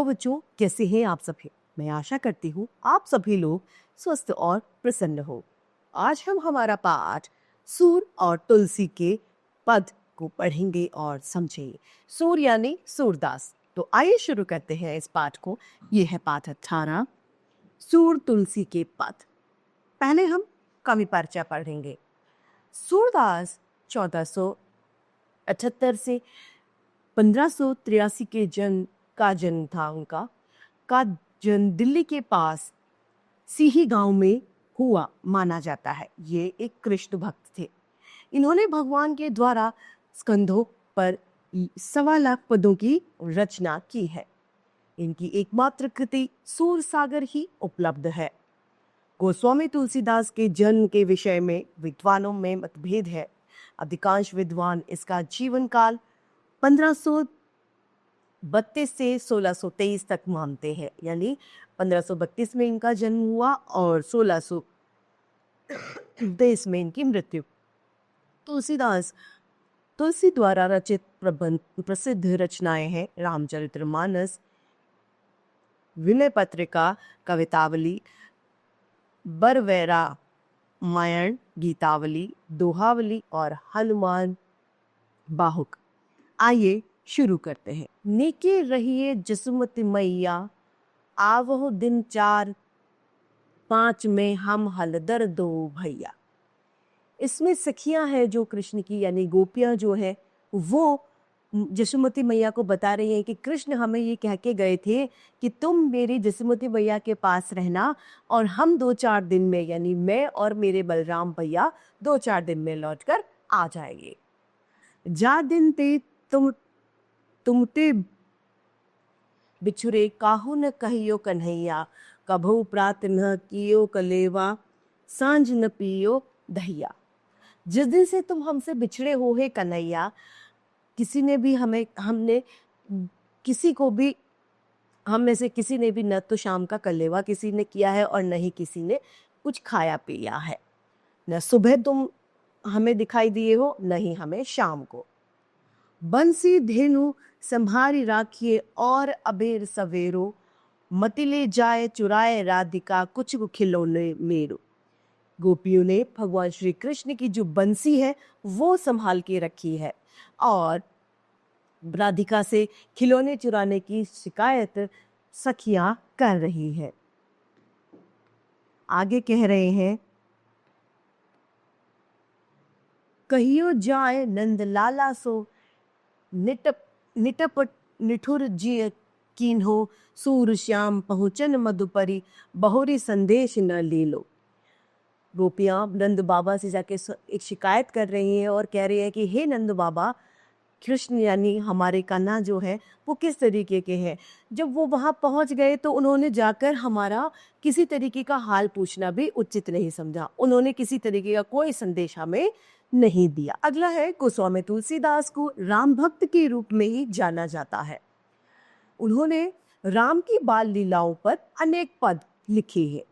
बच्चों, कैसे हैं आप सभी? मैं आशा करती हूँ आप सभी लोग स्वस्थ और प्रसन्न हो। आज हम हमारा पाठ सूर और तुलसी के पद को पढ़ेंगे और समझेंगे। सूर यानी सूरदास। तो आइए शुरू करते हैं इस पाठ को। ये है पाठ 18, सूर तुलसी के पद। पहले हम कवि परिचय पढ़ेंगे। सूरदास 1478 से 1583 के जन्म था उनका। का जन्म दिल्ली के पास सीही गांव में हुआ माना जाता है। ये एक कृष्ण भक्त थे। इन्होंने भगवान के द्वारा स्कंधों पर 1.25 लाख पदों की रचना की है। इनकी एकमात्र कृति सूर सागर ही उपलब्ध है। गोस्वामी तुलसीदास के जन्म के विषय में विद्वानों में मतभेद है। अधिकांश विद्वान इसका जीवन काल 1532 से 1623 तक मानते हैं, यानी 1532 में इनका जन्म हुआ और 1623 में इनकी मृत्यु। तुलसी द्वारा रचित प्रसिद्ध रचनाएं हैं रामचरितमानस, विनय पत्रिका, कवितावली, बरवैरा मायण, गीतावली, दोहावली और हनुमान बाहुक। आइए शुरू करते हैं। नेके रहिए जसुमती मैया, आवहो दिन 4-5 में हम हलदर दो भैया। इसमें सखियां हैं जो कृष्ण की, यानी गोपियां जो है वो जसुमती मैया को बता रही हैं कि कृष्ण हमें ये कह के गए थे कि तुम मेरी जसुमती मैया के पास रहना और हम 2-4 दिन में, यानी मैं और मेरे बलराम भैया 2-4 दिन में लौटकर आ जाएंगे। जा दिन ते तुमते बिछुरे काहू न कहियो कन्हैया, कभू प्रात न कियो कलेवा, सांझ न पियो दहिया। जिस दिन से तुम हमसे बिछड़े हो हे कन्हैया, किसी ने भी हम में से किसी ने भी न तो शाम का कलेवा किसी ने किया है और न ही किसी ने कुछ खाया पिया है। न सुबह तुम हमें दिखाई दिए हो, न ही हमें शाम को। बंसी धेनु संभारी राखिए और अबेर सवेरो, मतिले जाए चुराए राधिका कुछ खिलौने मेरो। गोपियों ने भगवान श्री कृष्ण की जो बंसी है वो संभाल के रखी है और राधिका से खिलौने चुराने की शिकायत सखियां कर रही है। आगे कह रहे हैं, कहियो जाए नंद लाला सो, निटप निठुर जी कीन्हो, सूर श्याम पहुँचन मधुपरी, बहुरी संदेश न ले लो। गोपियां नंद बाबा से जाके एक शिकायत कर रही हैं और कह रही है कि हे नंद बाबा, कृष्ण यानी हमारे कान्हा जो है वो किस तरीके के हैं। जब वो वहां पहुंच गए तो उन्होंने जाकर हमारा किसी तरीके का हाल पूछना भी उचित नहीं समझा। उन्होंने किसी तरीके का कोई संदेश हमें नहीं दिया। अगला है, गोस्वामी तुलसीदास को राम भक्त के रूप में ही जाना जाता है। उन्होंने राम की बाल लीलाओं पर अनेक पद लिखे हैं।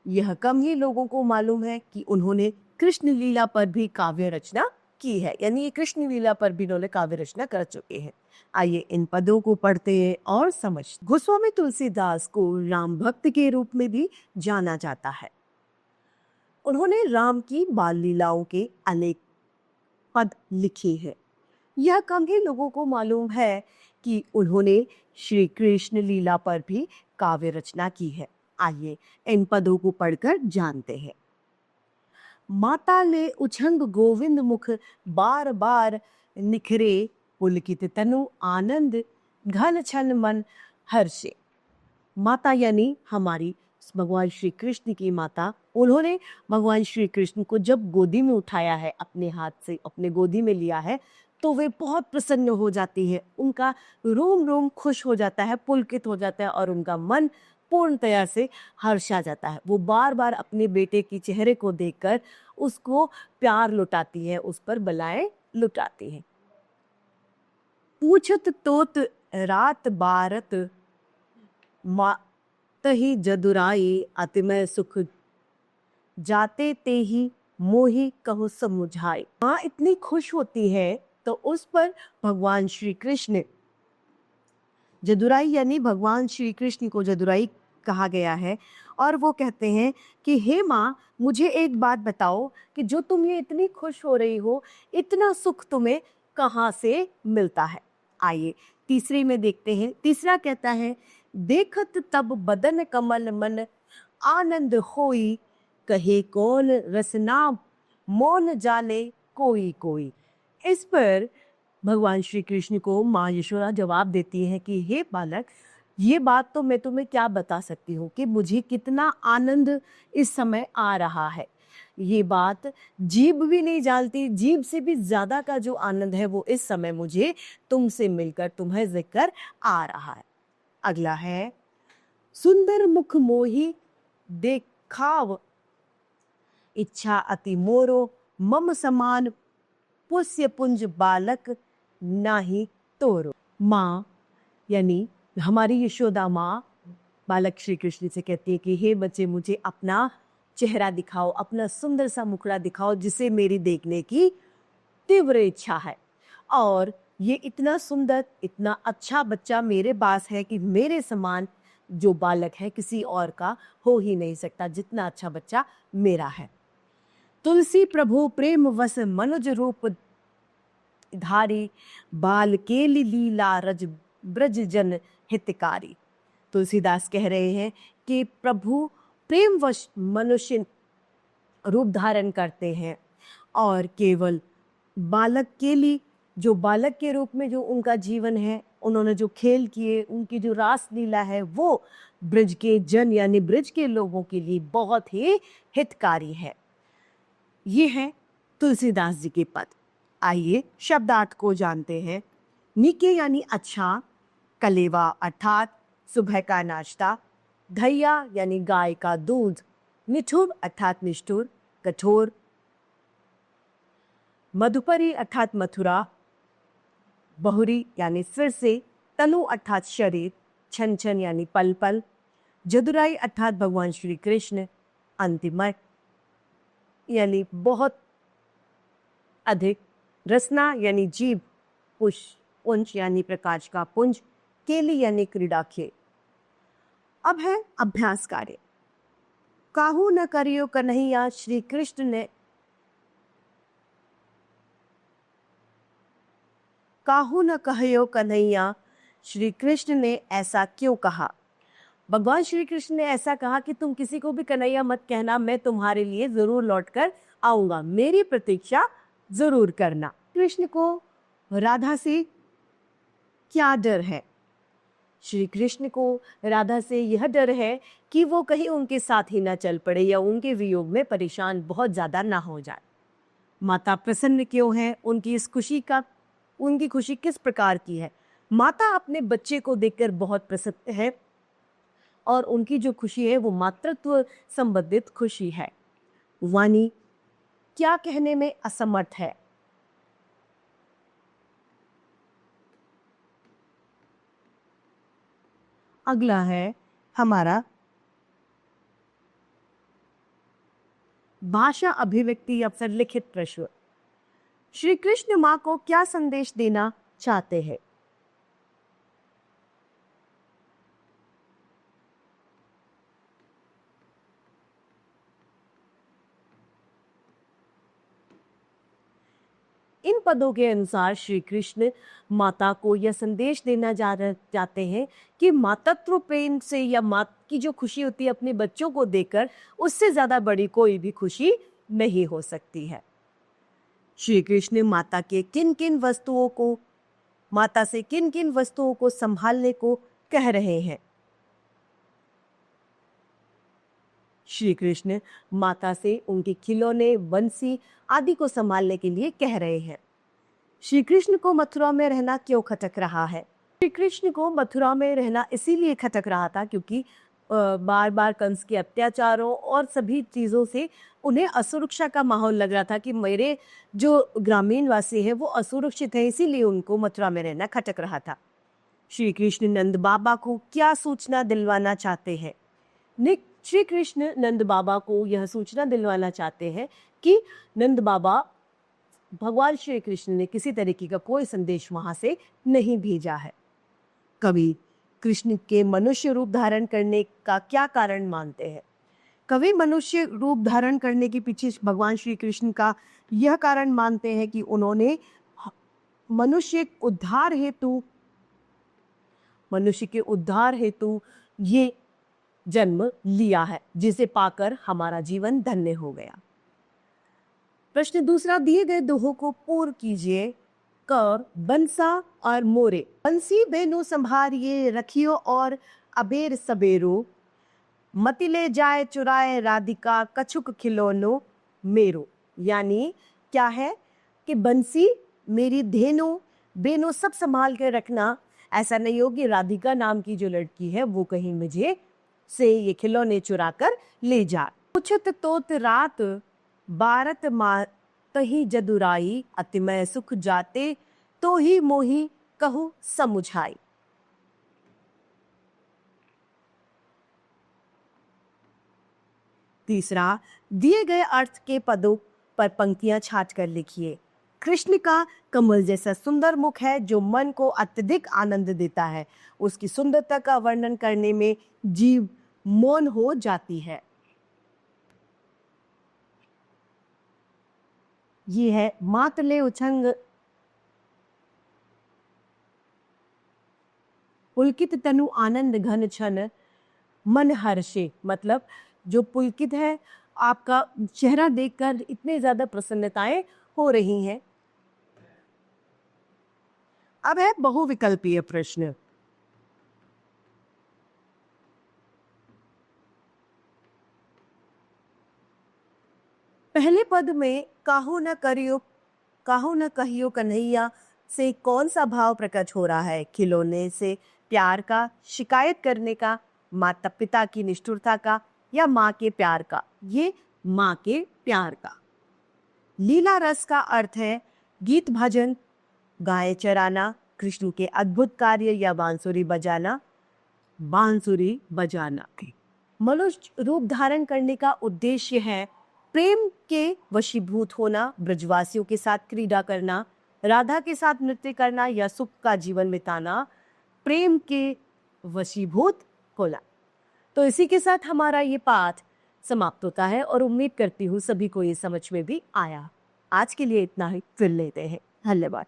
यह कम ही लोगों को मालूम है कि उन्होंने कृष्ण लीला पर भी काव्य रचना की है, यानी ये कृष्ण लीला पर भी उन्होंने काव्य रचना कर चुके हैं। आइए इन पदों को पढ़ते हैं और समझ। गोस्वामी तुलसीदास को राम भक्त के रूप में भी जाना जाता है। उन्होंने राम की बाल लीलाओं के अनेक पद लिखे हैं। यह कम ही लोगों को मालूम है कि उन्होंने श्री कृष्ण लीला पर भी काव्य रचना की है। आइए इन पदों को पढ़कर जानते हैं। माता ले उछंग गोविंद मुख, बार बार निखरे, पुलकित तनु आनंद, घन छन मन हर्षे। माता यानी हमारी भगवान श्री कृष्ण की माता। उन्होंने भगवान श्री कृष्ण को जब गोदी में उठाया है, अपने हाथ से अपने गोदी में लिया है, तो वे बहुत प्रसन्न हो जाती है। उनका रोम रोम खुश हो जाता है, पुलकित हो जाता है और उनका मन पूर्णतया से हर्षा जाता है। वो बार बार अपने बेटे के चेहरे को देखकर उसको प्यार लुटाती है, उस पर बलाएं लुटाती है। पूछत तोत रात बारत, तही जदुराई अतिमय सुख, जाते ते ही मोही कहो समुझाई। माँ इतनी खुश होती है तो उस पर भगवान श्री कृष्ण जदुराई यानी भगवान श्री कृष्ण को जदुराई कहा गया है। और वो कहते हैं कि हे माँ, मुझे एक बात बताओ कि जो तुम ये इतनी खुश हो रही हो, इतना सुख तुम्हें कहाँ से मिलता है। आइए तीसरे में देखते हैं। तीसरा कहता है, देखत तब बदन कमल मन आनंद होई, कहे कौन रसना मौन जाने कोई कोई। इस पर भगवान श्री कृष्ण को माँ यशोदा जवाब देती है कि हे बालक, ये बात तो मैं तुम्हें क्या बता सकती हूँ कि मुझे कितना आनंद इस समय आ रहा है। ये बात जीभ भी नहीं जानती। जीभ से भी ज्यादा का जो आनंद है वो इस समय मुझे तुमसे मिलकर तुम्हें जिक्र आ रहा है। अगला है, सुंदर मुख मोही देखाव, इच्छा अति मोरो मम समान, पुष्य पुंज बालक नाही तोरो। माँ यानी हमारी यशोदा माँ बालक श्री कृष्ण से कहती है कि हे बच्चे, मुझे अपना चेहरा दिखाओ, अपना सुंदर सा मुखड़ा दिखाओ जिसे मेरी देखने की तीव्र इच्छा है। और ये इतना सुंदर, इतना अच्छा बच्चा मेरे पास है कि मेरे समान जो बालक है किसी और का हो ही नहीं सकता, जितना अच्छा बच्चा मेरा है। तुलसी प्रभु प्रेम वस मनुज रूप धारी, बाल केली लीला रज ब्रज जन हितकारी। तुलसीदास कह रहे हैं कि प्रभु प्रेमवश मनुष्य रूप धारण करते हैं और केवल बालक के लिए, जो बालक के रूप में जो उनका जीवन है, उन्होंने जो खेल किए, उनकी जो रास लीला है, वो ब्रज के जन यानी ब्रज के लोगों के लिए बहुत ही हितकारी है। ये है तुलसीदास जी के पद। आइए शब्दार्थ को जानते हैं। निके यानी अच्छा, कलेवा अर्थात सुबह का नाश्ता, धैया यानी गाय का दूध, निठुर अर्थात निष्ठुर, कठोर, मधुपरी अर्थात मथुरा, बहुरी यानी सिर से, तनु अर्थात शरीर, छन छन यानी पल पल, जदुराई अर्थात भगवान श्री कृष्ण, अंतिमक यानी बहुत अधिक, रसना यानी जीभ, पुंज यानी प्रकाश का पुंज, केली यानी क्रीड़ा खेल। अब है अभ्यास कार्य। काहू न करियो कन्हैया श्री कृष्ण ने, काहू न कहियो कन्हैया श्री कृष्ण ने ऐसा क्यों कहा। भगवान श्री कृष्ण ने ऐसा कहा कि तुम किसी को भी कन्हैया मत कहना, मैं तुम्हारे लिए जरूर लौटकर आऊंगा, मेरी प्रतीक्षा जरूर करना। कृष्ण को राधा से क्या डर है? श्री कृष्ण को राधा से यह डर है कि वो कहीं उनके साथ ही ना चल पड़े या उनके वियोग में परेशान बहुत ज्यादा ना हो जाए। माता प्रसन्न क्यों है? उनकी खुशी किस प्रकार की है? माता अपने बच्चे को देखकर बहुत प्रसन्न है और उनकी जो खुशी है वो मातृत्व संबंधित खुशी है। वाणी क्या कहने में असमर्थ है? अगला है हमारा भाषा अभिव्यक्ति या फिर लिखित प्रश्न। श्री कृष्ण माँ को क्या संदेश देना चाहते हैं? इन पदों के अनुसार श्री कृष्ण माता को यह संदेश देना चाहते हैं कि मातृत्व प्रेम से या माँ की जो खुशी होती है अपने बच्चों को देखकर, उससे ज्यादा बड़ी कोई भी खुशी नहीं हो सकती है। श्री कृष्ण माता से किन किन वस्तुओं को संभालने को कह रहे हैं? श्री कृष्ण माता से उनके खिलौने, बंसी आदि को संभालने के लिए कह रहे हैं। श्री कृष्ण को मथुरा में रहना क्यों खटक रहा है? श्री कृष्ण को मथुरा में रहना इसीलिए खटक रहा था क्योंकि बार बार कंस के अत्याचारों और सभी चीज़ों से उन्हें असुरक्षा का माहौल लग रहा था कि मेरे जो ग्रामीण वासी हैं वो असुरक्षित है, इसीलिए उनको मथुरा में रहना खटक रहा था। श्री कृष्ण नंद बाबा को क्या सूचना दिलवाना चाहते हैं? श्री कृष्ण नंद बाबा को यह सूचना दिलवाना चाहते हैं कि नंद बाबा, भगवान श्री कृष्ण ने किसी तरीके का कोई संदेश वहां से नहीं भेजा है। कभी कृष्ण के मनुष्य रूप धारण करने का क्या कारण मानते हैं? कवि मनुष्य रूप धारण करने के पीछे भगवान श्री कृष्ण का यह कारण मानते हैं कि उन्होंने मनुष्य के उद्धार हेतु ये जन्म लिया है, जिसे पाकर हमारा जीवन धन्य हो गया। प्रश्न दूसरा, दिए गए दोहों को पूर्ण कीजिए। कर बंसा और मोरे, बंसी बेनु संभारिए रखियो और अबेर सबेरो, मति ले जाए चुराए राधिका कछुक खिलौनो मेरो। यानी क्या है कि बंसी मेरी धेनु बेनु सब संभाल के रखना, ऐसा नहीं हो कि राधिका नाम की जो लड़की है वो कहीं मुझे से ये खिलौने चुरा कर ले जा। उछत तोत रात बारत तही जदुराई, अतिमय सुख जाते तो ही मोही कहू समुझाई। तीसरा, दिए गए अर्थ के पदों पर पंक्तियां छाट कर लिखिए। कृष्ण का कमल जैसा सुंदर मुख है जो मन को अत्यधिक आनंद देता है। उसकी सुंदरता का वर्णन करने में जीव मौन हो जाती है। ये है मातले उछंग पुलकित तनु आनंद घन छन मन हर्षे। मतलब जो पुलकित है, आपका चेहरा देखकर इतने ज्यादा प्रसन्नताएं हो रही हैं। अब है बहुविकल्पीय प्रश्न। पहले पद में काहू न कहियो कन्हैया से कौन सा भाव प्रकट हो रहा है? खिलौने से प्यार का, शिकायत करने का, माता पिता की निष्ठुरता का, या माँ के प्यार का? ये माँ के प्यार का। लीला रस का अर्थ है गीत भजन, गाय चराना, कृष्ण के अद्भुत कार्य, या बांसुरी बजाना। मनुष्य रूप धारण करने का उद्देश्य है प्रेम के वशीभूत होना, ब्रजवासियों के साथ क्रीड़ा करना, राधा के साथ नृत्य करना, या सुख का जीवन बिताना। प्रेम के वशीभूत होना। तो इसी के साथ हमारा ये पाठ समाप्त होता है और उम्मीद करती हूँ सभी को ये समझ में भी आया। आज के लिए इतना ही, फिर लेते हैं। धन्यवाद।